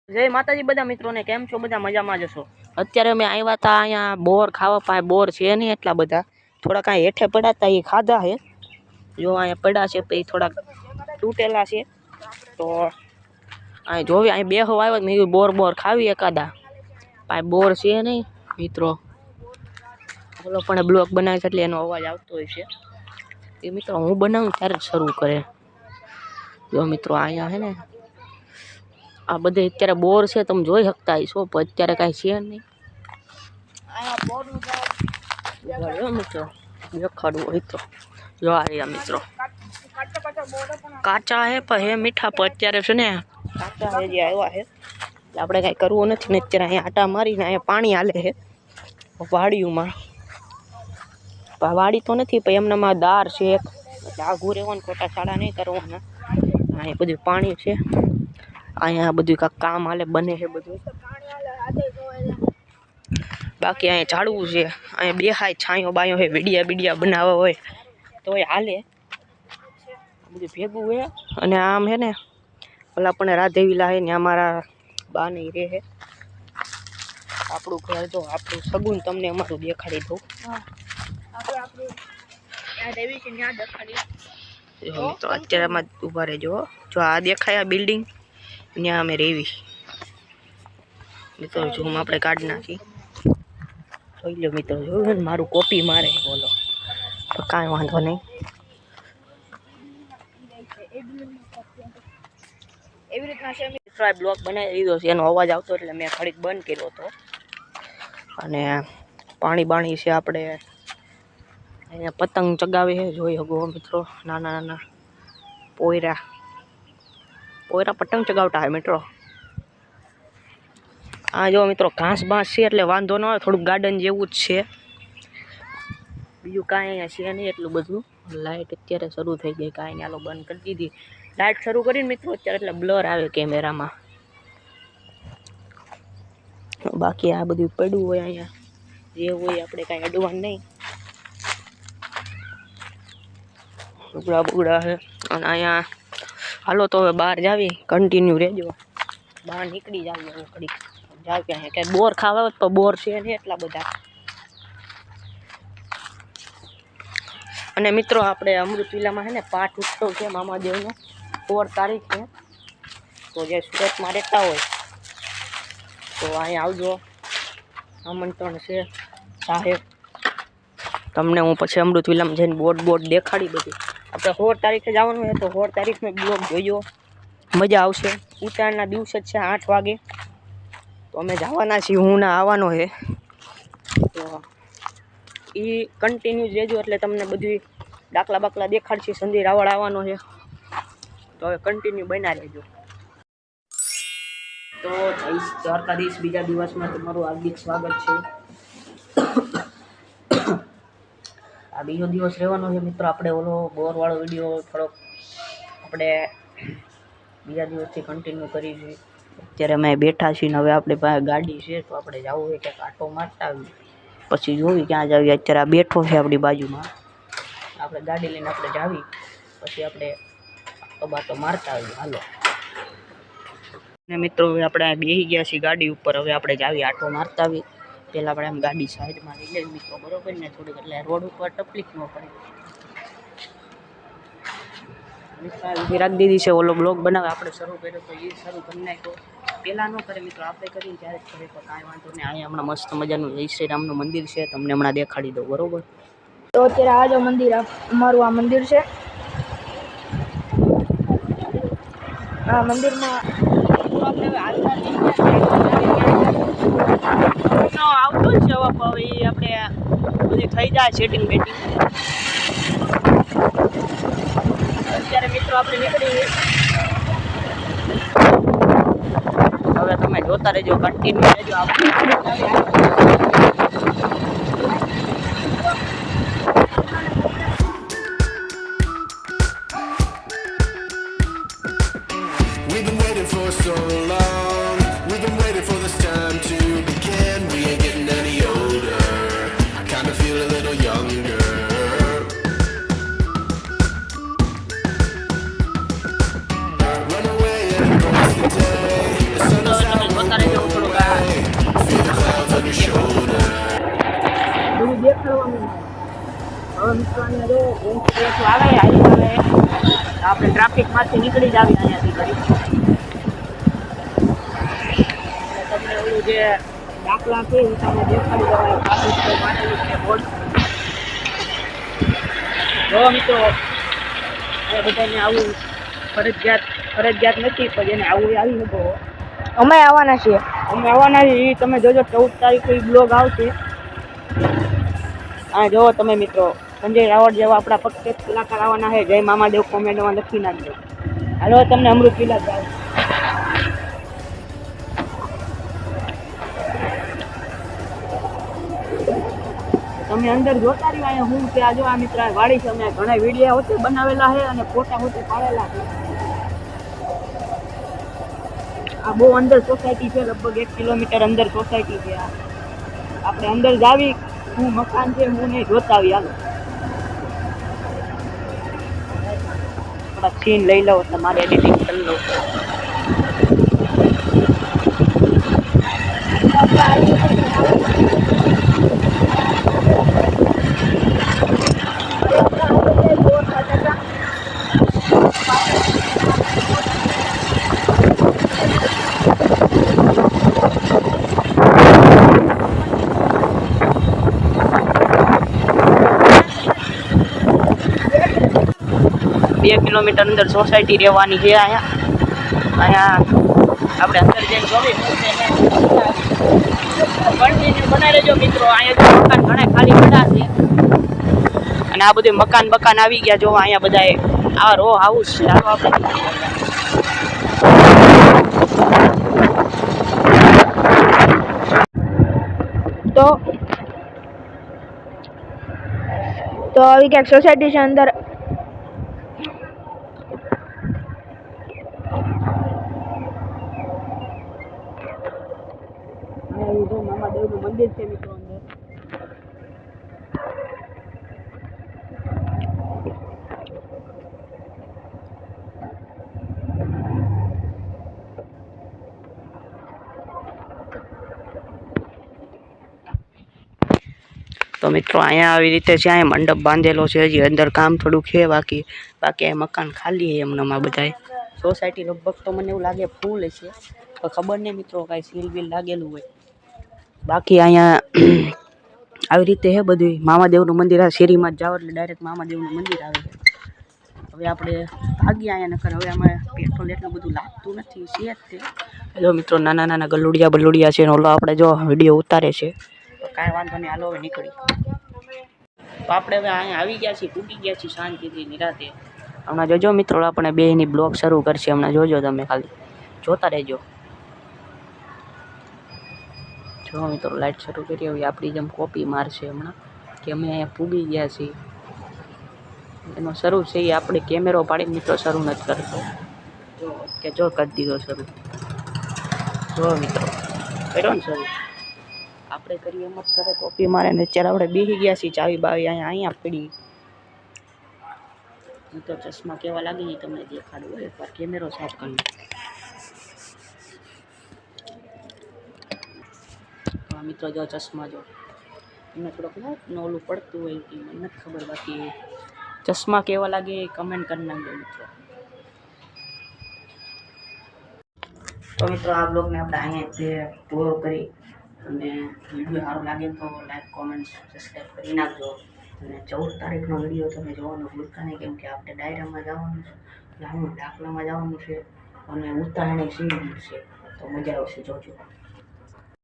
જય માતાજી બધા મિત્રોને, કેમ છો? બધા મજામાં જશો? અત્યારે અમે આવ્યા હતા અહીંયા બોર ખાવા. પાસે બોર છે નહીં એટલા બધા, થોડાક અહીં હેઠે પડ્યા હતા, એ ખાધા છે. જો અહીંયા પડ્યા છે તો એ થોડાક તૂટેલા છે. તો અહીં જોવી, અહીં બેહો આવ્યો મેં બોર ખાવી એકાદા. પાસે બોર છે નહીં મિત્રો, ઓલો પણ બ્લોક બનાવે છે એટલે એનો અવાજ આવતો હોય છે. એ મિત્રો હું બનાવું ત્યારે જ શરૂ કરે. જો મિત્રો અહીંયા છે ને આ બધે અત્યારે બોર છે, તમે જોઈ શકતા હશો, પણ અત્યારે કાંઈ છે નહીં. મિત્રો દેખાડવું હોય તો જો આ મિત્રો કાચા હે પણ હે મીઠા, પણ અત્યારે છે ને કાચા હે જે આવ્યા છે એટલે આપણે કાંઈ કરવું નથી ને. અત્યારે અહીંયા આટા મારીને અહીંયા પાણી હાલે છે વાડીઓમાં. વાડી તો નથી પણ એમનામાં દાર છે એક, એટલે આઘું રહેવાનું, ખોટા શાળા નહીં કરવાના. અહીંયા બધું પાણી છે, અહીંયા બધું કાંઈક કામ હાલે બને છે બધું. બાકી અહીંયા ઝાડવું છે, અહીંયા બેહાય છાંયો બાયો છે, બીડિયા બનાવવા હોય તો એ હાલે બધું ભેગું હોય. અને આમ છે ને ઓલા પણ રાધેવીલા છે ને અમારા બા ને રહે છે. આપણું ઘર જો, આપણું સગુન તમને અમારું દેખાડી દઉં. તો અત્યારે આમાં ઉભા રહેજો. જો આ દેખાય આ બિલ્ડિંગ, ત્યાં અમે રેવી મિત્રો. જો આપણે કાઢી નાખી, જોઈ લો મિત્રો. જોયું ને મારું કોપી મારે બોલો, તો કાંઈ વાંધો નહીં. એવી રીતના બ્લોક બનાવી દીધો છે, એનો અવાજ આવતો એટલે મેં ઘડીક બંધ કર્યો હતો. અને પાણી છે, આપણે અહીંયા પતંગ ચગાવે છે, જોઈ શકો મિત્રો. નાના નાના પોયરા પતંગ ચગાવતા હોય મિત્રો. આ જો મિત્રો ઘાસ બાંસ છે એટલે વાંધો ન આવે, થોડુંક ગાર્ડન જેવું જ છે, બીજું કાંઈ અહીંયા છે નહીં એટલું બધું. લાઇટ અત્યારે શરૂ થઈ ગઈ, કાંઈ નહીં, આલો બંધ કરી દીધી. લાઇટ શરૂ કરીને મિત્રો અત્યારે એટલે બ્લર આવે કેમેરામાં. બાકી આ બધું પડ્યું હોય અહીંયા, જે હોય આપણે કાંઈ અડવાનું નહીં. બુગડા છે. અને અહીંયા હાલો તો હવે બહાર જાવી, કન્ટિન્યુ રહેજો. બહાર નીકળી જાવી હવે ઘડીક જાવ ક્યાં કે બોર ખાવા તો બોર છે ને એટલા બધા. અને મિત્રો આપણે અમૃત વિલામાં છે ને પાઠ ઉત્સવ છે મામાદેવનો 16 તારીખ છે. તો જે સુરતમાં રહેતા હોય તો અહીંયા આવજો, આમંત્રણ છે સાહેબ. તમને હું પછી અમૃત વિલામાં જઈને બોર્ડ દેખાડી બધું. આપણે 16 તારીખે જવાનું હોય તો 16 તારીખનો બ્લોગ જોઈજો, મજા આવશે. ઉત્તરાયણના દિવસે જ છે 8 વાગે. તો અમે જવાના છીએ, હું ના આવવાનો છે. તો એ કન્ટિન્યુ રહેજો એટલે તમને બધી દાખલા બાકલા દેખાડશે. સંજય રાવળ આવવાનો છે, તો હવે કન્ટિન્યુ બના રહેજો. તો દ્વારકાધીશ બીજા દિવસમાં તમારું હાર્દિક સ્વાગત છે. આ બીજો દિવસ રહેવાનો છે મિત્રો. આપણે ઓલો બોરવાળો વિડીયો થોડોક આપણે બીજા દિવસથી કન્ટિન્યુ કરીશું. અત્યારે અમે બેઠા છીએ ને હવે આપણે પાસે ગાડી છે તો આપણે જવું હોય કે આટો મારતા આવીએ, પછી જોવી ક્યાં જાવી. અત્યારે આ બેઠો છે આપણી બાજુમાં, આપણે ગાડી લઈને આપણે જાવી, પછી આપણે બાટો મારતા આવીએ. હાલો ને મિત્રો, હવે આપણે બેસી ગયા છીએ ગાડી ઉપર. હવે આપણે જાવી આટો મારતા આવીએ. પહેલાં આપણે આમ ગાડી સાઈડમાં લઈ લઈએ મિત્રો, બરોબર ને, થોડીક એટલે રોડ ઉપર તકલીફ ન પડે. વિરાગ દીદી છે, ઓલો બ્લોગ બનાવે, આપણે શરૂ કર્યો તો એ શરૂ કરી નાખ્યો. પહેલાં ન કરે મિત્રો, આપણે કરીને ત્યારે જ કરે તો કાંઈ વાંધો નહીં. અહીંયા હમણાં મસ્ત મજાનું જય શ્રી રામનું મંદિર છે, તમને હમણાં દેખાડી દઉં, બરોબર. તો અત્યારે આ જો મંદિર, અમારું આ મંદિર છે. આ મંદિરમાં આવતું જ છે હવે આપણે બધી થઈ જાય સેટિંગ બેટિંગ. અત્યારે મિત્રો આપણે નીકળી, હવે તમે જોતા રહેજો, કન્ટિન્યુ રહેજો. આપણે We've been waiting for so long. We've been waiting for this time to begin. We ain't getting any older. I kinda feel a little younger. Run away and go today. The sun is out. મિત્રો અહીંયા જો ટ્રેસો આવે highway આપણે ટ્રાફિકમાંથી નીકળી જ આવી અહીંયાથી કરી તમને ઓલું જે દાખલા છે એ તમને દેખાડી દેવાય ટ્રાફિક મારેલું છે બોર્ડ જો મિત્રો એ બધાને આવું ફરજિયાત નથી પણ જેને આવું એ આવી શકો અમે આવવાના છીએ. અમે આવવાના છીએ તમે જોજો 14 તારીખે બ્લોગ આવશે હા જોવો તમે મિત્રો સંજય રાવળ જેવા આપણા પ્રખ્યાત કલાકાર આવવાના છે જય મામાદેવ કોમેન્ટમાં લખી નાખજો હાલો તમને અમૃત વિલા જાવ તમે અંદર જોતા રહ્યો અહીંયા હું કે આજો આ મિત્ર વાડી છે અમે ઘણા વિડીયો હોતે બનાવેલા છે અને ફોટા હોતે પાડેલા છે આ બહુ અંદર સોસાયટી છે લગભગ 1 કિલોમીટર અંદર સોસાયટી છે આ આપણે અંદર જાવી હું મકાન છે હું નહીં જોતા આવી હાલો થોડા સીન લઈ લો તમારે એડિટિંગ કરી લો 2 કિલોમીટર અંદર સોસાયટી રહેવાની છે અહીંયા આપણે અંદર જઈને જોવી કન્ટિન્યુ બનાવી રહેજો મિત્રો અહીંયા મકાન ઘણા ખાલી પડ્યા છે અને આ બધું મકાન આવી ગયા જો અહીંયા બધા આ રો હાઉસ છે આ આપણે તો આવી ક્યાંક સોસાયટી છે અંદર. મામાદેવનું મંદિર છે મિત્રો અંદર તો મિત્રો અહીંયા આવી રીતે છે અહીંયા મંડપ બાંધેલો છે હજી અંદર કામ થોડું છે બાકી આ મકાન ખાલી છે એમનામાં બધાય સોસાયટી લગભગ તો મને એવું લાગે ફૂલ છે પણ ખબર નહીં મિત્રો કાંઈ સીલ બીલ લાગેલું હોય બાકી અહીંયા આવી રીતે છે બધું મામાદેવનું મંદિર આ શેરીમાં જ જાઓ એટલે ડાયરેક્ટ મામાદેવનું મંદિર આવે છે હવે આપણે ભાગીએ અહીંયા નકર હવે આમાં પેટ્રોલ એટલું બધું લાગતું નથી છે જ તે જો મિત્રો નાના ગલુડિયા છે ને ઓલો આપણે જો વિડીયો ઉતારે છે તો કાંઈ વાંધો નહીં હાલો હવે નીકળી તો આપણે હવે અહીંયા આવી ગયા છીએ પૂગી ગયા છીએ શાંતિથી નિરાતે હમણાં જોજો મિત્રો આપણે બેની બ્લોગ શરૂ કરશે હમણાં જોજો તમે ખાલી જોતા રહેજો જો મિત્રો લાઈટ શરૂ કરી હવે આપણી જેમ કોપી મારશે હમણાં કે અમે અહીંયા પૂગી ગયા છીએ એનો શરૂ છે એ આપણે કેમેરો પાડીને મિત્રો શરૂ નથી કરતો જો કરી દીધો શરૂ જો મિત્રો કર્યો ને શરૂ આપણે કરીએ એમ જ કરે કોપી મારે ને અત્યારે આપણે બેસી ગયા છીએ ચાવી બાવી અહીંયા પડી તો ચશ્મા કેવા લાગે એ તમને દેખાડું એકવાર કેમેરો સાફ કરી મિત્રો જો ચશ્મા જો એમને થોડોક નોલું પડતું હોય કે મને નથી ખબર બાકી ચશ્મા કેવા લાગે એ કમેન્ટ કરી નાખજો મિત્રો તો મિત્રો આ બ્લોગને આપણે અહીંયા પૂરો કરી અને વિડીયો સારો લાગે તો લાઈક કોમેન્ટ સબસ્ક્રાઈબ કરી નાખજો અને 14 તારીખનો વિડીયો તમે જોવાનું ભૂલતા નહીં કેમ કે આપણે ડાયરામાં જવાનું છે દાખલામાં જવાનું છે અને ઉત્તરાયણ સીન છે તો મજા આવશે જોજો